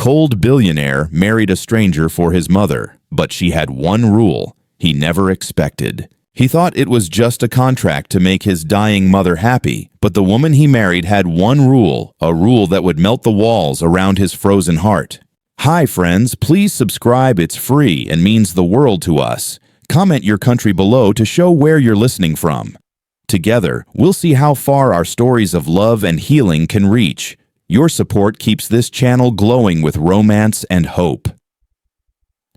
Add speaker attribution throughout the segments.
Speaker 1: cold billionaire married a stranger for his mother, but she had one rule he never expected. He thought it was just a contract to make his dying mother happy, but the woman he married had one rule, a rule that would melt the walls around his frozen heart. Hi friends, please subscribe, it's free and means the world to us. Comment your country below to show where you're listening from. Together, we'll see how far our stories of love and healing can reach. Your support keeps this channel glowing with romance and hope.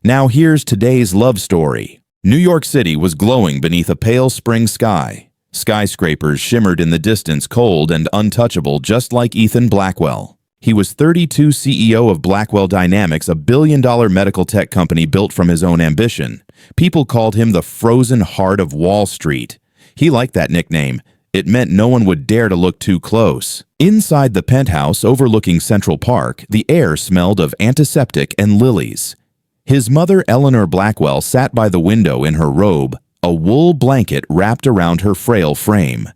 Speaker 1: Now here's today's love story. New York City was glowing beneath a pale spring sky. Skyscrapers shimmered in the distance, cold and untouchable, just like Ethan Blackwell. He was 32, CEO of Blackwell Dynamics, a billion-dollar medical tech company built from his own ambition. People called him the frozen heart of Wall Street. He liked that nickname. It meant no one would dare to look too close. Inside the penthouse overlooking Central Park, the air smelled of antiseptic and lilies. His mother, Eleanor Blackwell, sat by the window in her robe, a wool blanket wrapped around her frail frame.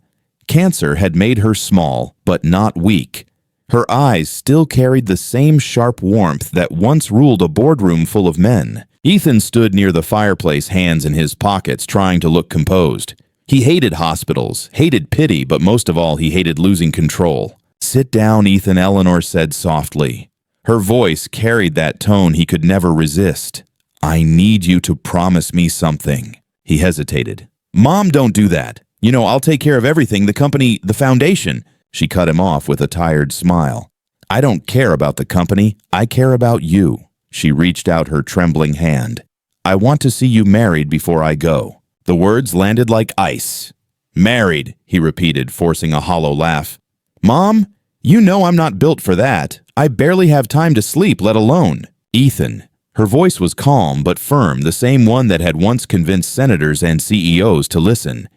Speaker 1: Cancer had made her small, but not weak. Her eyes still carried the same sharp warmth that once ruled a boardroom full of men. Ethan stood near the fireplace, hands in his pockets, trying to look composed. He hated hospitals, hated pity, but most of all, he hated losing control. "Sit down, Ethan," Eleanor said softly. Her voice carried that tone he could never resist. "I need you to promise me something." He hesitated. "Mom, don't do that. You know, I'll take care of everything, the company, the foundation." She cut him off with a tired smile. "I don't care about the company. I care about you." She reached out her trembling hand. "I want to see you married before I go." The words landed like ice. "Married," he repeated, forcing a hollow laugh. "Mom, you know I'm not built for that. I barely have time to sleep, let alone." "Ethan." Her voice was calm but firm, the same one that had once convinced senators and CEOs to listen.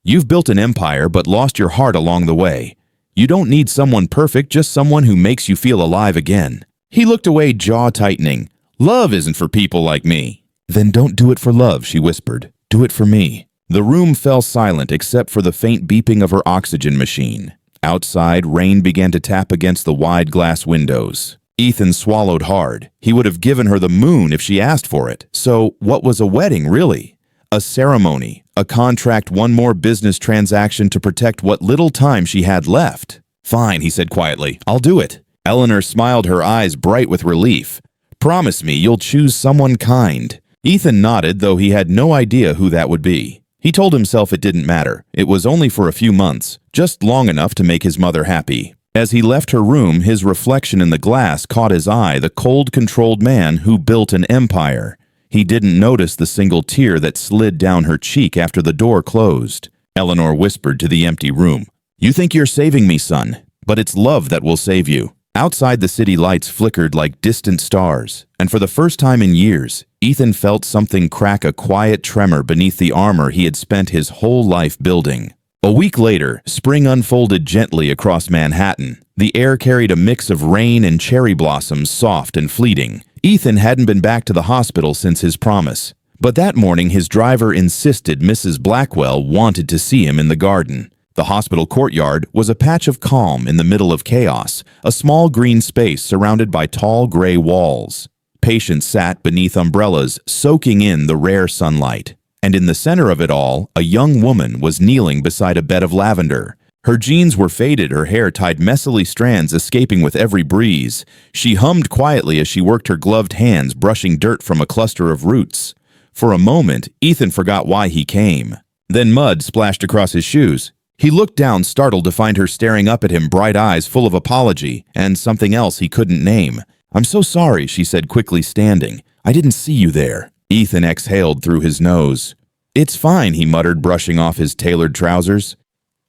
Speaker 1: "You've built an empire but lost your heart along the way. You don't need someone perfect, just someone who makes you feel alive again." He looked away, jaw tightening. "Love isn't for people like me." "Then don't do it for love," she whispered. "Do it for me." The room fell silent except for the faint beeping of her oxygen machine. Outside, rain began to tap against the wide glass windows. Ethan swallowed hard. He would have given her the moon if she asked for it. So what was a wedding, really? A ceremony, a contract, one more business transaction to protect what little time she had left. "Fine," he said quietly. "I'll do it." Eleanor smiled, her eyes bright with relief. "Promise me you'll choose someone kind." Ethan nodded, though he had no idea who that would be. He told himself it didn't matter. It was only for a few months, just long enough to make his mother happy. As he left her room, his reflection in the glass caught his eye, the cold, controlled man who built an empire. He didn't notice the single tear that slid down her cheek after the door closed. Eleanor whispered to the empty room, "You think you're saving me, son, but it's love that will save you." Outside, the city lights flickered like distant stars, and for the first time in years, Ethan felt something crack, a quiet tremor beneath the armor he had spent his whole life building. A week later, spring unfolded gently across Manhattan. The air carried a mix of rain and cherry blossoms, soft and fleeting. Ethan hadn't been back to the hospital since his promise, but that morning his driver insisted Mrs. Blackwell wanted to see him in the garden. The hospital courtyard was a patch of calm in the middle of chaos, a small green space surrounded by tall gray walls. Patients sat beneath umbrellas, soaking in the rare sunlight. And in the center of it all, a young woman was kneeling beside a bed of lavender. Her jeans were faded, her hair tied messily, strands escaping with every breeze. She hummed quietly as she worked her gloved hands, brushing dirt from a cluster of roots. For a moment, Ethan forgot why he came. Then mud splashed across his shoes. He looked down, startled to find her staring up at him, bright eyes full of apology, and something else he couldn't name. "I'm so sorry," she said quickly, standing. "I didn't see you there." Ethan exhaled through his nose. "It's fine," he muttered, brushing off his tailored trousers.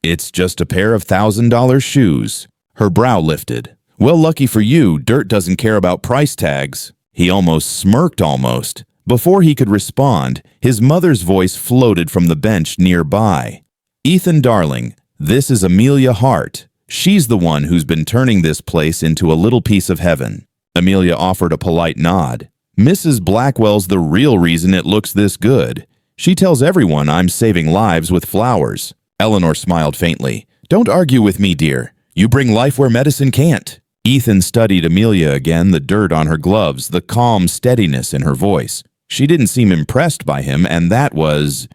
Speaker 1: "It's just a pair of $1,000 shoes." Her brow lifted. "Well, lucky for you, dirt doesn't care about price tags." He almost smirked. Before he could respond, his mother's voice floated from the bench nearby. "Ethan, darling, this is Amelia Hart. She's the one who's been turning this place into a little piece of heaven." Amelia offered a polite nod. "Mrs. Blackwell's the real reason it looks this good. She tells everyone I'm saving lives with flowers." Eleanor smiled faintly. "Don't argue with me, dear. You bring life where medicine can't." Ethan studied Amelia again, the dirt on her gloves, the calm steadiness in her voice. She didn't seem impressed by him, and that was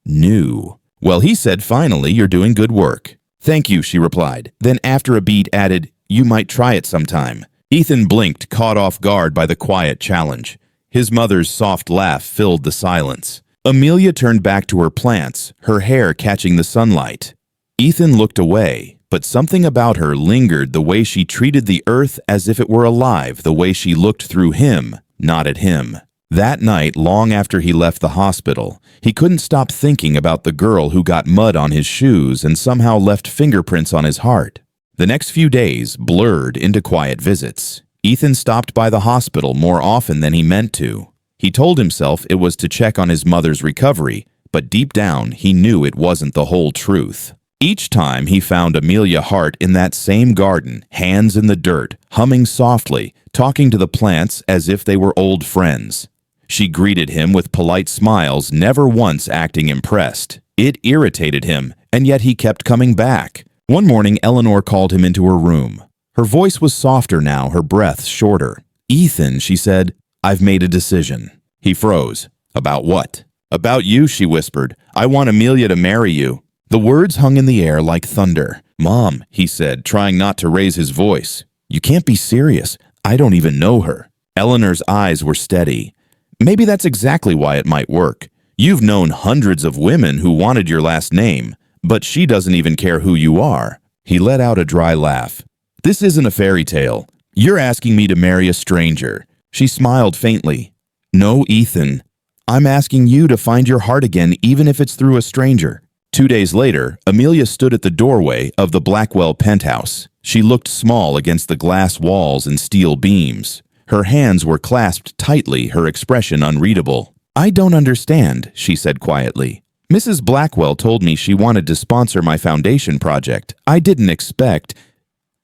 Speaker 1: new. Well, he said, finally, you're doing good work. Thank you, she replied. Then after a beat added, you might try it sometime. Ethan blinked, caught off guard by the quiet challenge. His mother's soft laugh filled the silence. Amelia turned back to her plants, her hair catching the sunlight. Ethan looked away, but something about her lingered, the way she treated the earth as if it were alive, the way she looked through him, not at him. That night, long after he left the hospital, he couldn't stop thinking about the girl who got mud on his shoes and somehow left fingerprints on his heart. The next few days blurred into quiet visits. Ethan stopped by the hospital more often than he meant to. He told himself it was to check on his mother's recovery, but deep down he knew it wasn't the whole truth. Each time he found Amelia Hart in that same garden, hands in the dirt, humming softly, talking to the plants as if they were old friends. She greeted him with polite smiles, never once acting impressed. It irritated him, and yet he kept coming back. One morning, Eleanor called him into her room. Her voice was softer now, her breath shorter. Ethan, she said, I've made a decision. He froze. About what? About you, she whispered. I want Amelia to marry you. The words hung in the air like thunder. Mom, he said, trying not to raise his voice. You can't be serious. I don't even know her. Eleanor's eyes were steady. Maybe that's exactly why it might work. You've known hundreds of women who wanted your last name, but she doesn't even care who you are. He let out a dry laugh. This isn't a fairy tale. You're asking me to marry a stranger. She smiled faintly. No, Ethan. I'm asking you to find your heart again, even if it's through a stranger. 2 days later, Amelia stood at the doorway of the Blackwell penthouse. She looked small against the glass walls and steel beams. Her hands were clasped tightly, her expression unreadable. I don't understand, she said quietly. Mrs. Blackwell told me she wanted to sponsor my foundation project. I didn't expect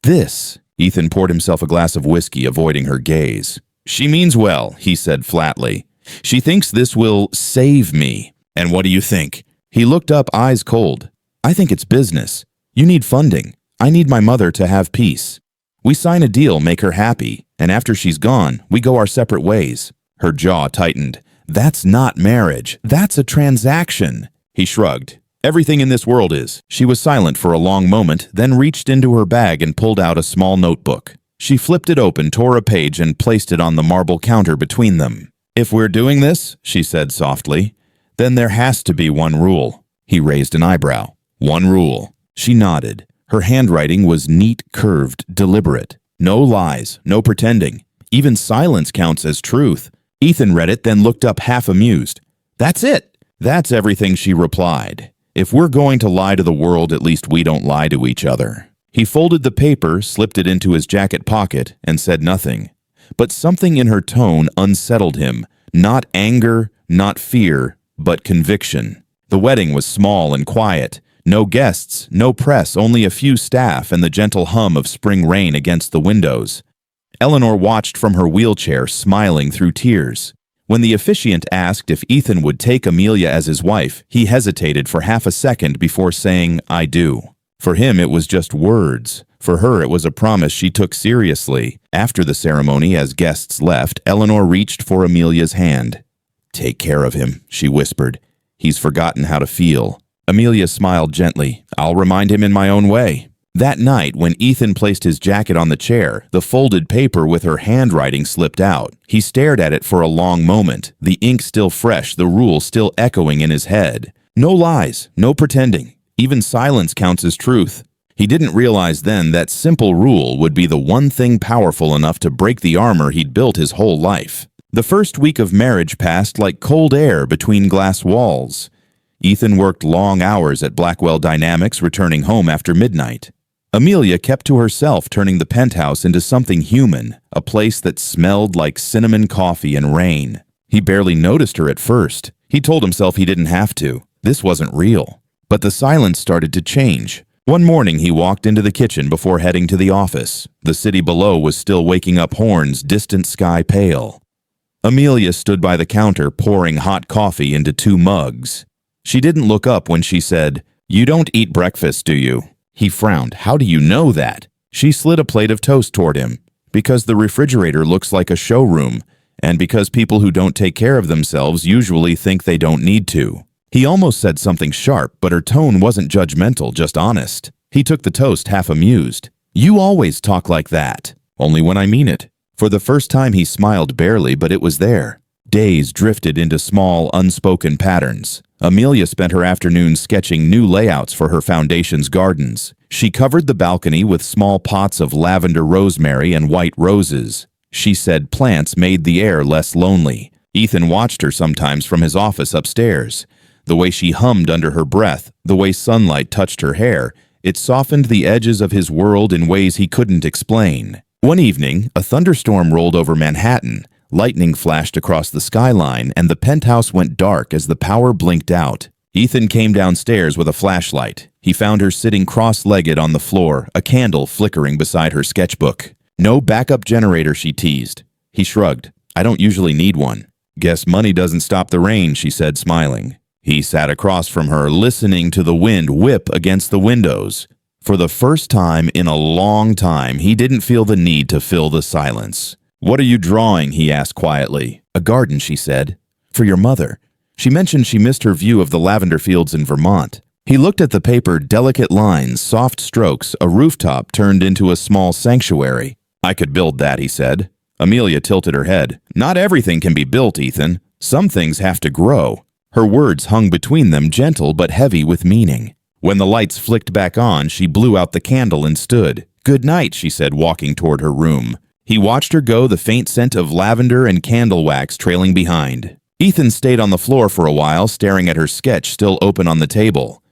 Speaker 1: this. Ethan poured himself a glass of whiskey, avoiding her gaze. She means well, he said flatly. She thinks this will save me. And what do you think? He looked up, eyes cold. I think it's business. You need funding. I need my mother to have peace. We sign a deal, make her happy, and after she's gone, we go our separate ways. Her jaw tightened. That's not marriage. That's a transaction. He shrugged. Everything in this world is. She was silent for a long moment, then reached into her bag and pulled out a small notebook. She flipped it open, tore a page, and placed it on the marble counter between them. If we're doing this, she said softly, then there has to be one rule. He raised an eyebrow. One rule. She nodded. Her handwriting was neat, curved, deliberate. No lies, no pretending. Even silence counts as truth. Ethan read it, then looked up half amused. That's it. That's everything, she replied. If we're going to lie to the world, at least we don't lie to each other. He folded the paper, slipped it into his jacket pocket, and said nothing. But something in her tone unsettled him. Not anger, not fear, but conviction. The wedding was small and quiet. No guests, no press, only a few staff and the gentle hum of spring rain against the windows. Eleanor watched from her wheelchair, smiling through tears. When the officiant asked if Ethan would take Amelia as his wife, he hesitated for half a second before saying, I do. For him, it was just words. For her, it was a promise she took seriously. After the ceremony, as guests left, Eleanor reached for Amelia's hand. Take care of him, she whispered. He's forgotten how to feel. Amelia smiled gently. I'll remind him in my own way. That night, when Ethan placed his jacket on the chair, the folded paper with her handwriting slipped out. He stared at it for a long moment, the ink still fresh, the rule still echoing in his head. No lies, no pretending. Even silence counts as truth. He didn't realize then that simple rule would be the one thing powerful enough to break the armor he'd built his whole life. The first week of marriage passed like cold air between glass walls. Ethan worked long hours at Blackwell Dynamics, returning home after midnight. Amelia kept to herself, turning the penthouse into something human, a place that smelled like cinnamon coffee and rain. He barely noticed her at first. He told himself he didn't have to. This wasn't real. But the silence started to change. One morning he walked into the kitchen before heading to the office. The city below was still waking up horns, distant sky pale. Amelia stood by the counter, pouring hot coffee into 2 mugs. She didn't look up when she said, You don't eat breakfast, do you? He frowned. How do you know that? She slid a plate of toast toward him. Because the refrigerator looks like a showroom, and because people who don't take care of themselves usually think they don't need to. He almost said something sharp, but her tone wasn't judgmental, just honest. He took the toast half amused. "You always talk like that." "Only when I mean it." For the first time he smiled barely, but it was there. Days drifted into small, unspoken patterns. Amelia spent her afternoons sketching new layouts for her foundation's gardens. She covered the balcony with small pots of lavender rosemary and white roses. She said plants made the air less lonely. Ethan watched her sometimes from his office upstairs. The way she hummed under her breath, the way sunlight touched her hair, it softened the edges of his world in ways he couldn't explain. One evening, a thunderstorm rolled over Manhattan. Lightning flashed across the skyline, and the penthouse went dark as the power blinked out. Ethan came downstairs with a flashlight. He found her sitting cross-legged on the floor, a candle flickering beside her sketchbook. "No backup generator," she teased. He shrugged. "I don't usually need one." "Guess money doesn't stop the rain," she said, smiling. He sat across from her, listening to the wind whip against the windows. For the first time in a long time, he didn't feel the need to fill the silence. "What are you drawing?" he asked quietly. "A garden," she said. "For your mother." She mentioned she missed her view of the lavender fields in Vermont. He looked at the paper, delicate lines, soft strokes, a rooftop turned into a small sanctuary. "I could build that," he said. Amelia tilted her head. "Not everything can be built, Ethan. Some things have to grow." Her words hung between them, gentle but heavy with meaning. When the lights flicked back on, she blew out the candle and stood. "Good night," she said, walking toward her room. He watched her go, the faint scent of lavender and candle wax trailing behind. Ethan stayed on the floor for a while, staring at her sketch still open on the table.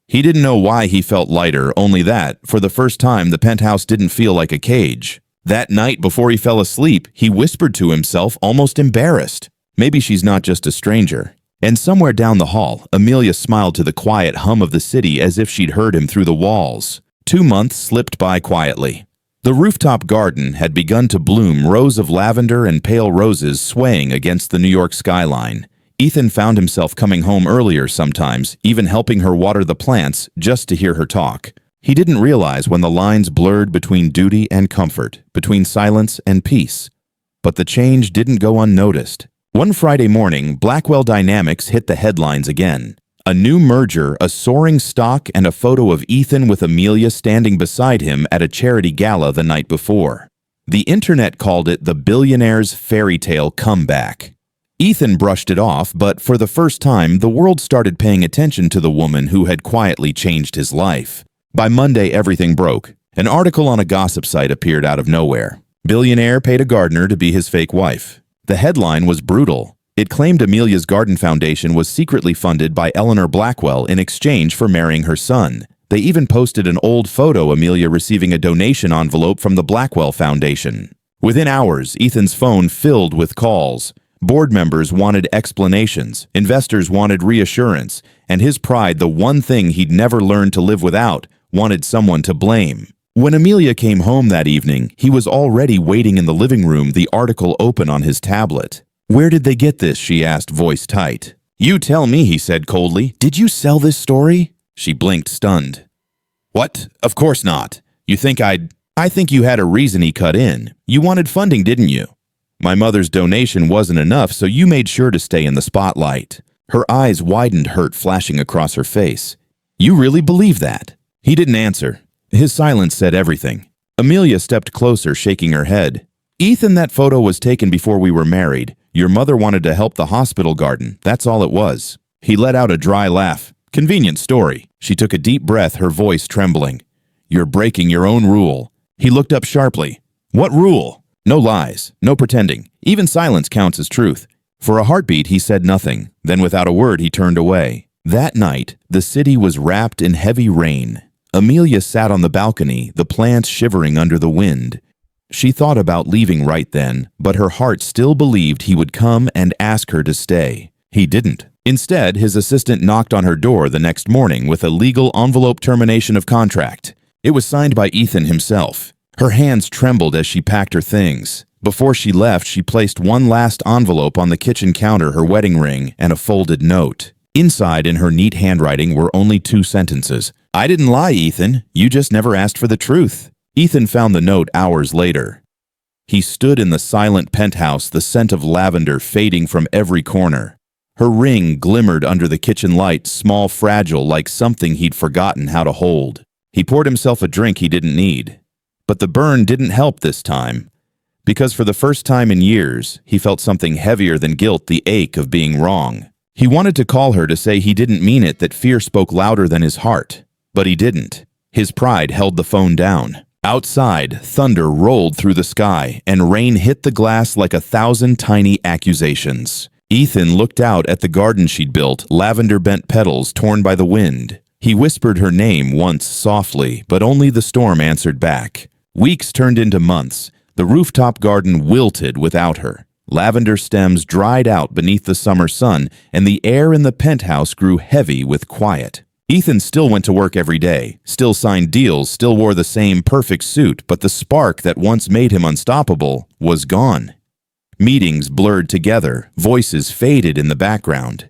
Speaker 1: He didn't know why he felt lighter, only that, for the first time, the penthouse didn't feel like a cage. That night before he fell asleep, he whispered to himself, almost embarrassed, "Maybe she's not just a stranger." And somewhere down the hall, Amelia smiled to the quiet hum of the city as if she'd heard him through the walls. 2 months slipped by quietly. The rooftop garden had begun to bloom, rows of lavender and pale roses swaying against the New York skyline. Ethan found himself coming home earlier sometimes, even helping her water the plants just to hear her talk. He didn't realize when the lines blurred between duty and comfort, between silence and peace. But the change didn't go unnoticed. One Friday morning, Blackwell Dynamics hit the headlines again. A new merger, a soaring stock, and a photo of Ethan with Amelia standing beside him at a charity gala the night before. The internet called it the Billionaire's fairy tale comeback. Ethan brushed it off, but for the first time, the world started paying attention to the woman who had quietly changed his life. By Monday, everything broke. An article on a gossip site appeared out of nowhere. Billionaire paid a gardener to be his fake wife. The headline was brutal. It claimed Amelia's garden foundation was secretly funded by Eleanor Blackwell in exchange for marrying her son. They even posted an old photo Amelia receiving a donation envelope from the Blackwell Foundation. Within hours, Ethan's phone filled with calls. Board members wanted explanations, investors wanted reassurance, and his pride, the one thing he'd never learned to live without, wanted someone to blame. When Amelia came home that evening, he was already waiting in the living room, the article open on his tablet. "Where did they get this?" she asked, voice tight. "You tell me," he said coldly. "Did you sell this story?" She blinked, stunned. "What? Of course not. You think I think you had a reason he cut in. You wanted funding, didn't you? My mother's donation wasn't enough, so you made sure to stay in the spotlight." Her eyes widened, hurt flashing across her face. "You really believe that?" He didn't answer. His silence said everything. Amelia stepped closer, shaking her head. "Ethan, that photo was taken before we were married. Your mother wanted to help the hospital garden. That's all it was." He let out a dry laugh. "Convenient story." She took a deep breath, her voice trembling. "You're breaking your own rule." He looked up sharply. "What rule?" "No lies, no pretending. Even silence counts as truth." For a heartbeat, he said nothing. Then without a word, he turned away. That night, the city was wrapped in heavy rain. Amelia sat on the balcony, the plants shivering under the wind. She thought about leaving right then, but her heart still believed he would come and ask her to stay. He didn't. Instead, his assistant knocked on her door the next morning with a legal envelope termination of contract. It was signed by Ethan himself. Her hands trembled as she packed her things. Before she left, she placed one last envelope on the kitchen counter, her wedding ring, and a folded note. Inside, in her neat handwriting, were only 2 sentences. "I didn't lie, Ethan. You just never asked for the truth." Ethan found the note hours later. He stood in the silent penthouse, the scent of lavender fading from every corner. Her ring glimmered under the kitchen light, small, fragile, like something he'd forgotten how to hold. He poured himself a drink he didn't need. But the burn didn't help this time, because for the first time in years, he felt something heavier than guilt, the ache of being wrong. He wanted to call her to say he didn't mean it, that fear spoke louder than his heart. But he didn't. His pride held the phone down. Outside, thunder rolled through the sky, and rain hit the glass like 1,000 tiny accusations. Ethan looked out at the garden she'd built, lavender-bent petals torn by the wind. He whispered her name once softly, but only the storm answered back. Weeks turned into months. The rooftop garden wilted without her. Lavender stems dried out beneath the summer sun, and the air in the penthouse grew heavy with quiet. Ethan still went to work every day, still signed deals, still wore the same perfect suit, but the spark that once made him unstoppable was gone. Meetings blurred together, voices faded in the background.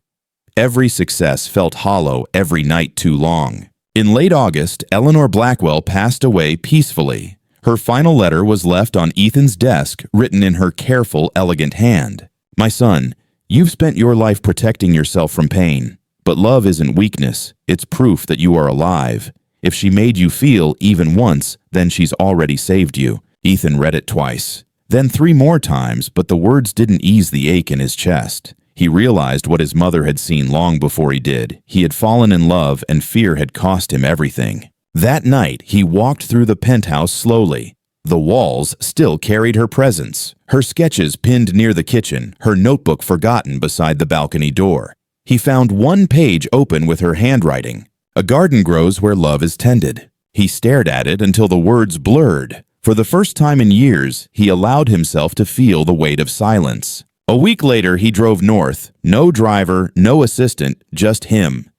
Speaker 1: Every success felt hollow, every night too long. In late August, Eleanor Blackwell passed away peacefully. Her final letter was left on Ethan's desk, written in her careful, elegant hand. "My son, you've spent your life protecting yourself from pain. But love isn't weakness, it's proof that you are alive. If she made you feel even once, then she's already saved you." Ethan read it twice, then 3 more times, but the words didn't ease the ache in his chest. He realized what his mother had seen long before he did. He had fallen in love, and fear had cost him everything. That night, he walked through the penthouse slowly. The walls still carried her presence, her sketches pinned near the kitchen, her notebook forgotten beside the balcony door. He found one page open with her handwriting. "A garden grows where love is tended." He stared at it until the words blurred. For the first time in years, he allowed himself to feel the weight of silence. A week later, he drove north. No driver, no assistant, just him.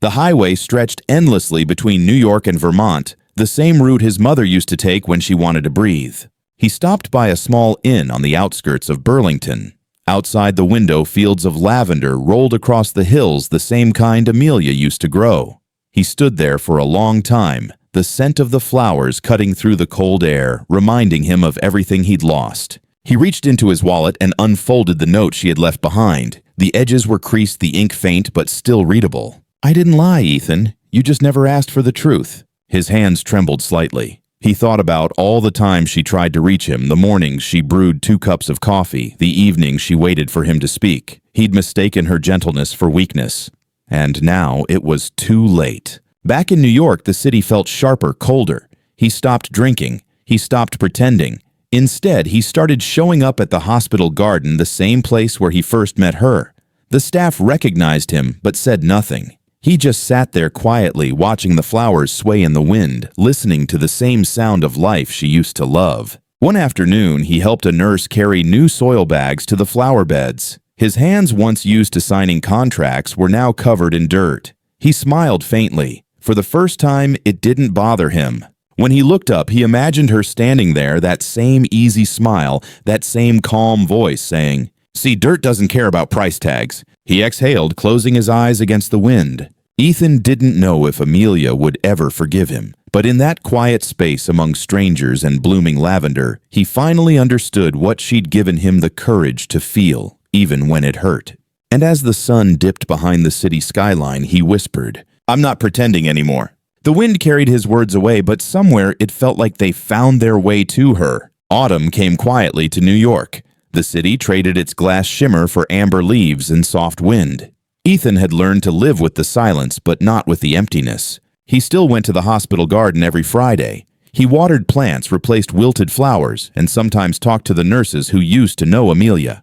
Speaker 1: The highway stretched endlessly between New York and Vermont, the same route his mother used to take when she wanted to breathe. He stopped by a small inn on the outskirts of Burlington. Outside the window, fields of lavender rolled across the hills, the same kind Amelia used to grow. He stood there for a long time, the scent of the flowers cutting through the cold air, reminding him of everything he'd lost. He reached into his wallet and unfolded the note she had left behind. The edges were creased, the ink faint, but still readable. "I didn't lie, Ethan. You just never asked for the truth." His hands trembled slightly. He thought about all the times she tried to reach him, the mornings she brewed 2 cups of coffee, the evenings she waited for him to speak. He'd mistaken her gentleness for weakness. And now it was too late. Back in New York, the city felt sharper, colder. He stopped drinking. He stopped pretending. Instead, he started showing up at the hospital garden, the same place where he first met her. The staff recognized him, but said nothing. He just sat there quietly, watching the flowers sway in the wind, listening to the same sound of life she used to love. One afternoon, he helped a nurse carry new soil bags to the flower beds. His hands, once used to signing contracts, were now covered in dirt. He smiled faintly. For the first time, it didn't bother him. When he looked up, he imagined her standing there, that same easy smile, that same calm voice saying, "See, dirt doesn't care about price tags." He exhaled, closing his eyes against the wind. Ethan didn't know if Amelia would ever forgive him, but in that quiet space among strangers and blooming lavender, he finally understood what she'd given him the courage to feel, even when it hurt. And as the sun dipped behind the city skyline, he whispered, "I'm not pretending anymore." The wind carried his words away, but somewhere it felt like they found their way to her. Autumn came quietly to New York. The city traded its glass shimmer for amber leaves and soft wind. Ethan had learned to live with the silence, but not with the emptiness. He still went to the hospital garden every Friday. He watered plants, replaced wilted flowers, and sometimes talked to the nurses who used to know Amelia.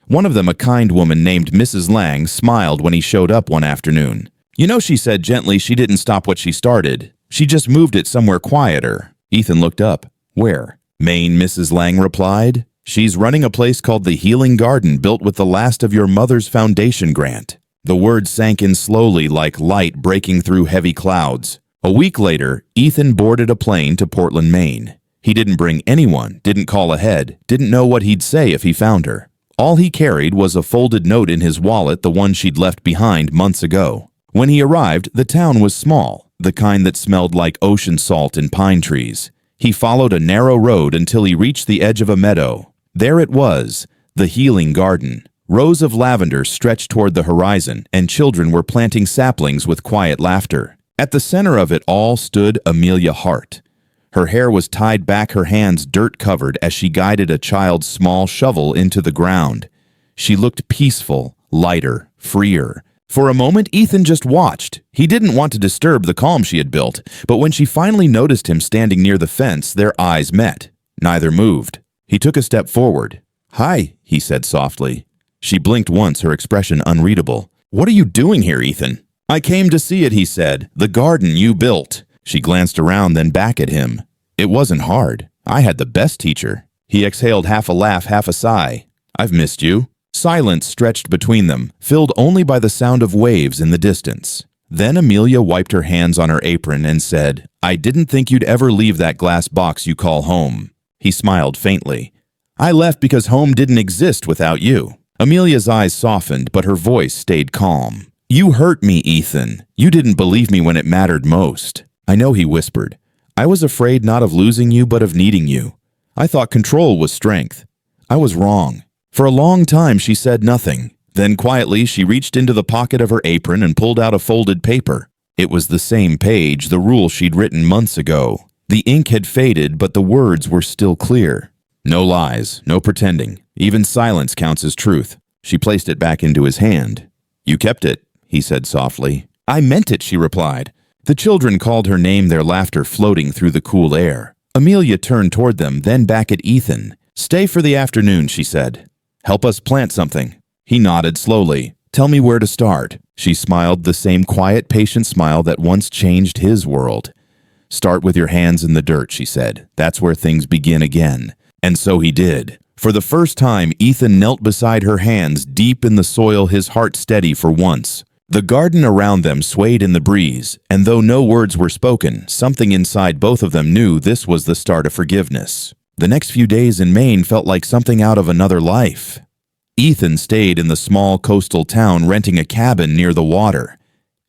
Speaker 1: One of them, a kind woman named Mrs. Lang, smiled when he showed up one afternoon. "You know," she said gently, "she didn't stop what she started. She just moved it somewhere quieter." Ethan looked up. "Where?" "Maine," Mrs. Lang replied. "She's running a place called the Healing Garden, built with the last of your mother's foundation grant." The words sank in slowly like light breaking through heavy clouds. A week later, Ethan boarded a plane to Portland, Maine. He didn't bring anyone, didn't call ahead, didn't know what he'd say if he found her. All he carried was a folded note in his wallet, the one she'd left behind months ago. When he arrived, the town was small, the kind that smelled like ocean salt and pine trees. He followed a narrow road until he reached the edge of a meadow. There it was, the healing garden. Rows of lavender stretched toward the horizon, and children were planting saplings with quiet laughter. At the center of it all stood Amelia Hart. Her hair was tied back, her hands dirt-covered as she guided a child's small shovel into the ground. She looked peaceful, lighter, freer. For a moment, Ethan just watched. He didn't want to disturb the calm she had built, but when she finally noticed him standing near the fence, their eyes met. Neither moved. He took a step forward. "Hi," he said softly. She blinked once, her expression unreadable. "What are you doing here, Ethan?" "I came to see it," he said. "The garden you built." She glanced around, then back at him. "It wasn't hard. I had the best teacher." He exhaled, half a laugh, half a sigh. "I've missed you." Silence stretched between them, filled only by the sound of waves in the distance. Then Amelia wiped her hands on her apron and said, "I didn't think you'd ever leave that glass box you call home." He smiled faintly. "I left because home didn't exist without you." Amelia's eyes softened, but her voice stayed calm. "You hurt me, Ethan. You didn't believe me when it mattered most." "I know," he whispered. "I was afraid not of losing you, but of needing you. I thought control was strength. I was wrong." For a long time, she said nothing. Then quietly, she reached into the pocket of her apron and pulled out a folded paper. It was the same page, the rule she'd written months ago. The ink had faded, but the words were still clear. No lies, no pretending. Even silence counts as truth. She placed it back into his hand. "You kept it," he said softly. "I meant it," she replied. The children called her name, their laughter floating through the cool air. Amelia turned toward them, then back at Ethan. "Stay for the afternoon," she said. "Help us plant something." He nodded slowly. "Tell me where to start." She smiled, the same quiet, patient smile that once changed his world. "Start with your hands in the dirt," she said. "That's where things begin again." And so he did. For the first time, Ethan knelt beside her, hands deep in the soil, his heart steady for once. The garden around them swayed in the breeze, and though no words were spoken, something inside both of them knew this was the start of forgiveness. The next few days in Maine felt like something out of another life. Ethan stayed in the small coastal town, renting a cabin near the water.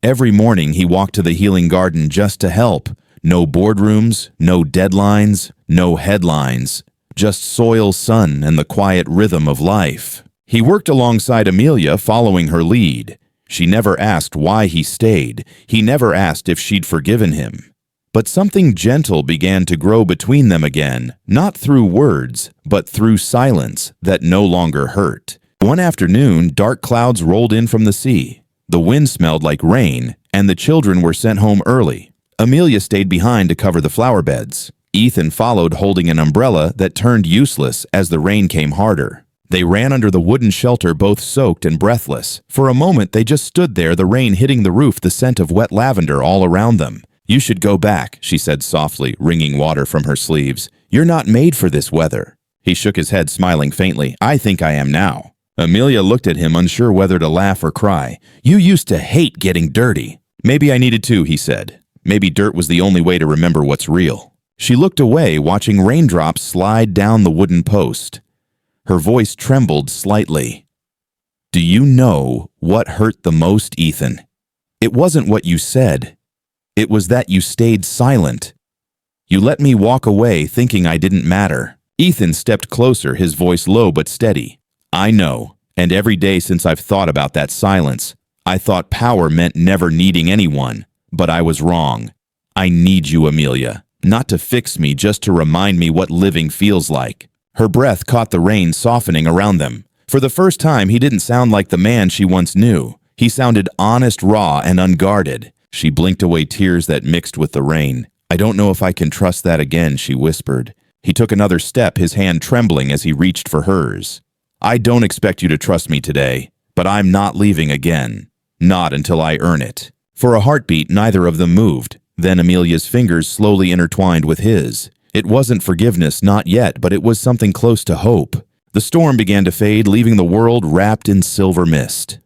Speaker 1: Every morning he walked to the healing garden just to help. No boardrooms, no deadlines, no headlines. Just soil, sun, and the quiet rhythm of life. He worked alongside Amelia, following her lead. She never asked why he stayed. He never asked if she'd forgiven him. But something gentle began to grow between them again, not through words, but through silence that no longer hurt. One afternoon, dark clouds rolled in from the sea. The wind smelled like rain, and the children were sent home early. Amelia stayed behind to cover the flower beds. Ethan followed, holding an umbrella that turned useless as the rain came harder. They ran under the wooden shelter, both soaked and breathless. For a moment, they just stood there, the rain hitting the roof, the scent of wet lavender all around them. "You should go back," she said softly, wringing water from her sleeves. "You're not made for this weather." He shook his head, smiling faintly. "I think I am now." Amelia looked at him, unsure whether to laugh or cry. "You used to hate getting dirty." "Maybe I needed to," he said. "Maybe dirt was the only way to remember what's real." She looked away, watching raindrops slide down the wooden post. Her voice trembled slightly. "Do you know what hurt the most, Ethan? It wasn't what you said. It was that you stayed silent. You let me walk away thinking I didn't matter." Ethan stepped closer, his voice low but steady. "I know, and every day since I've thought about that silence, I thought power meant never needing anyone, but I was wrong. I need you, Amelia, not to fix me, just to remind me what living feels like." Her breath caught the rain softening around them. For the first time, he didn't sound like the man she once knew. He sounded honest, raw, and unguarded. She blinked away tears that mixed with the rain. "I don't know if I can trust that again," she whispered. He took another step, his hand trembling as he reached for hers. "I don't expect you to trust me today, but I'm not leaving again. Not until I earn it." For a heartbeat, neither of them moved. Then Amelia's fingers slowly intertwined with his. It wasn't forgiveness, not yet, but it was something close to hope. The storm began to fade, leaving the world wrapped in silver mist.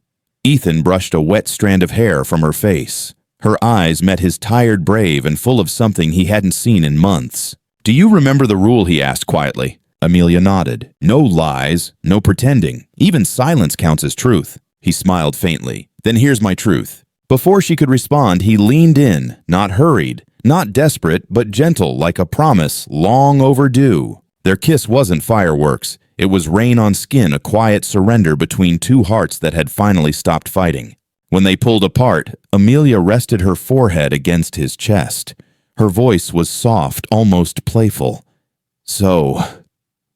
Speaker 1: Ethan brushed a wet strand of hair from her face. Her eyes met his tired, brave, and full of something he hadn't seen in months. "Do you remember the rule?" he asked quietly. Amelia nodded. "No lies, no pretending. Even silence counts as truth." He smiled faintly. "Then here's my truth." Before she could respond, he leaned in, not hurried, Not desperate, but gentle like a promise long overdue. Their kiss wasn't fireworks. It was rain on skin, a quiet surrender between two hearts that had finally stopped fighting. When they pulled apart, Amelia rested her forehead against his chest. Her voice was soft, almost playful. "So,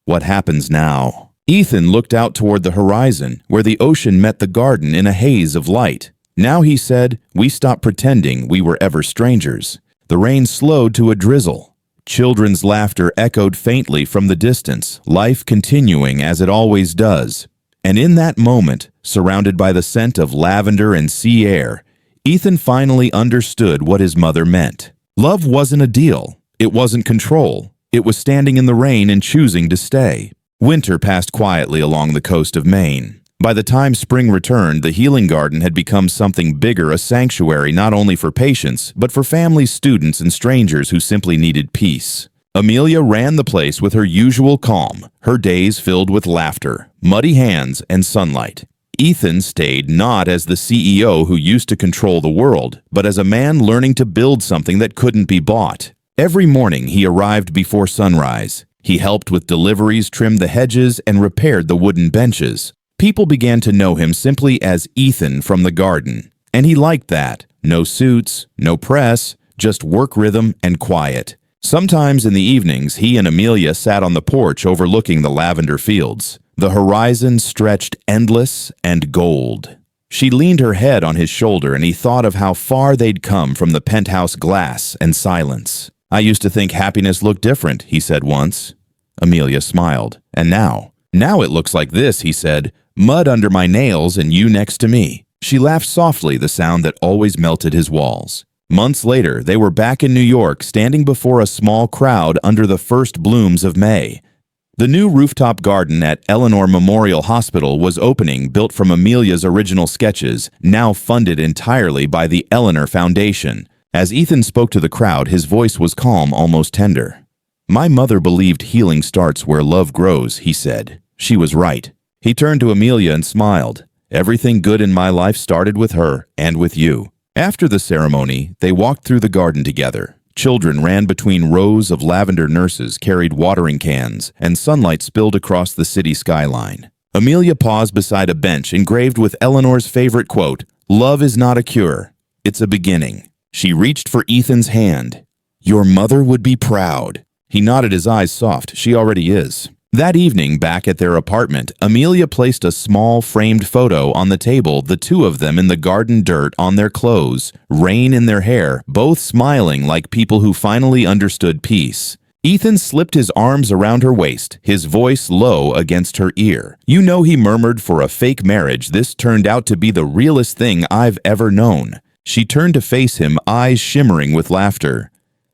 Speaker 1: what happens now?" Ethan looked out toward the horizon, where the ocean met the garden in a haze of light. Now, he said, we stopped pretending we were ever strangers. The rain slowed to a drizzle. Children's laughter echoed faintly from the distance, life continuing as it always does. And in that moment, surrounded by the scent of lavender and sea air, Ethan finally understood what his mother meant. Love wasn't a deal. It wasn't control. It was standing in the rain and choosing to stay. Winter passed quietly along the coast of Maine. By the time spring returned, the healing garden had become something bigger, a sanctuary not only for patients, but for families, students, and strangers who simply needed peace. Amelia ran the place with her usual calm, her days filled with laughter, muddy hands, and sunlight. Ethan stayed not as the CEO who used to control the world, but as a man learning to build something that couldn't be bought. Every morning he arrived before sunrise. He helped with deliveries, trimmed the hedges, and repaired the wooden benches. People began to know him simply as Ethan from the garden, and he liked that. No suits, no press, just work rhythm and quiet. Sometimes in the evenings, he and Amelia sat on the porch overlooking the lavender fields. The horizon stretched endless and gold. She leaned her head on his shoulder, and he thought of how far they'd come from the penthouse glass and silence. "I used to think happiness looked different," he said once. Amelia smiled. "And now? Now it looks like this," he said. "Mud under my nails and you next to me." She laughed softly, the sound that always melted his walls. Months later, they were back in New York, standing before a small crowd under the first blooms of May. The new rooftop garden at Eleanor Memorial Hospital was opening, built from Amelia's original sketches, now funded entirely by the Eleanor Foundation. As Ethan spoke to the crowd, his voice was calm, almost tender. "My mother believed healing starts where love grows," he said. She was right. He turned to Amelia and smiled. "Everything good in my life started with her and with you." After the ceremony, they walked through the garden together. Children ran between rows of lavender nurses, carried watering cans, and sunlight spilled across the city skyline. Amelia paused beside a bench engraved with Eleanor's favorite quote, "Love is not a cure, it's a beginning." She reached for Ethan's hand. "Your mother would be proud." He nodded, his eyes soft. "She already is." That evening, back at their apartment, Amelia placed a small framed photo on the table, the two of them in the garden dirt on their clothes, rain in their hair, both smiling like people who finally understood peace. Ethan slipped his arms around her waist, his voice low against her ear. "You know," he murmured, "for a fake marriage, this turned out to be the realest thing I've ever known." She turned to face him, eyes shimmering with laughter.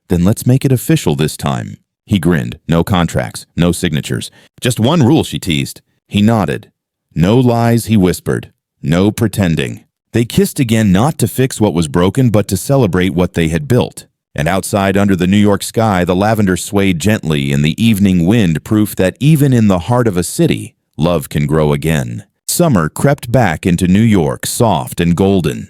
Speaker 1: "Then let's make it official this time." He grinned. "No contracts, no signatures. Just one rule," she teased. He nodded. "No lies," he whispered. "No pretending." They kissed again, not to fix what was broken, but to celebrate what they had built. And outside, under the New York sky, the lavender swayed gently in the evening wind, proof that even in the heart of a city, love can grow again. Summer crept back into New York, soft and golden.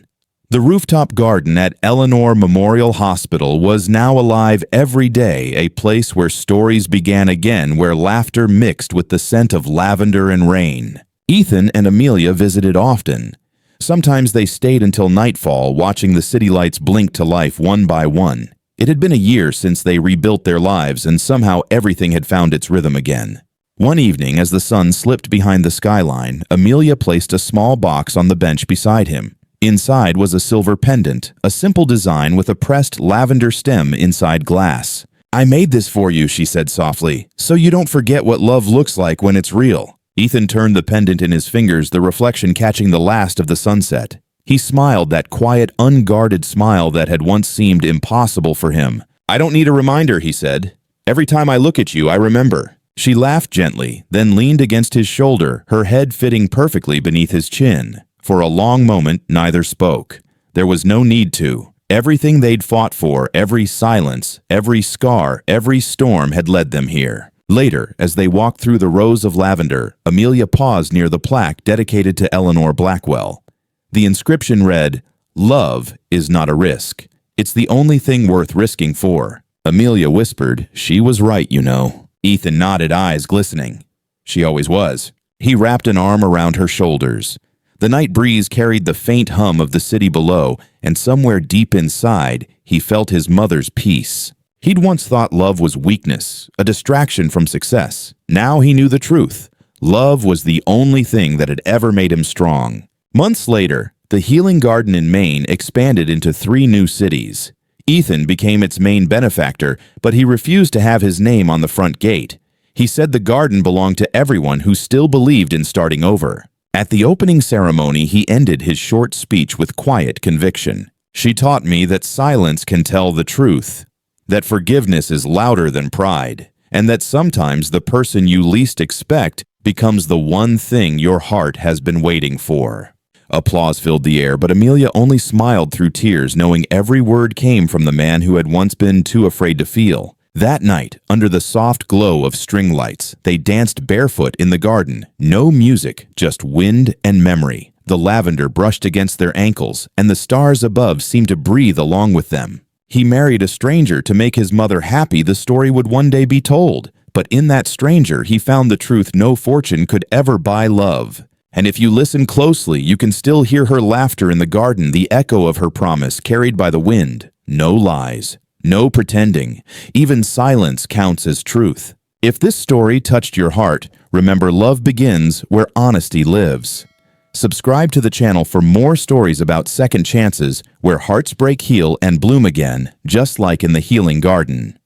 Speaker 1: The rooftop garden at Eleanor Memorial Hospital was now alive every day, a place where stories began again, where laughter mixed with the scent of lavender and rain. Ethan and Amelia visited often. Sometimes they stayed until nightfall, watching the city lights blink to life one by one. It had been a year since they rebuilt their lives, and somehow everything had found its rhythm again. One evening, as the sun slipped behind the skyline, Amelia placed a small box on the bench beside him. Inside was a silver pendant, a simple design with a pressed lavender stem inside glass. "I made this for you," she said softly, "so you don't forget what love looks like when it's real." Ethan turned the pendant in his fingers, the reflection catching the last of the sunset. He smiled, that quiet, unguarded smile that had once seemed impossible for him. "I don't need a reminder," he said. "Every time I look at you, I remember." She laughed gently, then leaned against his shoulder, her head fitting perfectly beneath his chin. For a long moment, neither spoke. There was no need to. Everything they'd fought for, every silence, every scar, every storm had led them here. Later, as they walked through the rows of lavender, Amelia paused near the plaque dedicated to Eleanor Blackwell. The inscription read, "Love is not a risk. It's the only thing worth risking for." Amelia whispered, "She was right, you know." Ethan nodded, eyes glistening. She always was. He wrapped an arm around her shoulders. The night breeze carried the faint hum of the city below, and somewhere deep inside, he felt his mother's peace. He'd once thought love was weakness, a distraction from success. Now he knew the truth. Love was the only thing that had ever made him strong. Months later, the healing garden in Maine expanded into 3 new cities. Ethan became its main benefactor, but he refused to have his name on the front gate. He said the garden belonged to everyone who still believed in starting over. At the opening ceremony, he ended his short speech with quiet conviction. "She taught me that silence can tell the truth, that forgiveness is louder than pride, and that sometimes the person you least expect becomes the one thing your heart has been waiting for." Applause filled the air, but Amelia only smiled through tears, knowing every word came from the man who had once been too afraid to feel. That night, under the soft glow of string lights, they danced barefoot in the garden. No music, just wind and memory. The lavender brushed against their ankles, and the stars above seemed to breathe along with them. He married a stranger to make his mother happy. The story would one day be told. But in that stranger, he found the truth no fortune could ever buy: love. And if you listen closely, you can still hear her laughter in the garden, the echo of her promise carried by the wind. No lies, no pretending. Even silence counts as truth. If this story touched your heart, remember, love begins where honesty lives. Subscribe to the channel for more stories about second chances, where hearts break, heal, and bloom again, just like in the healing garden.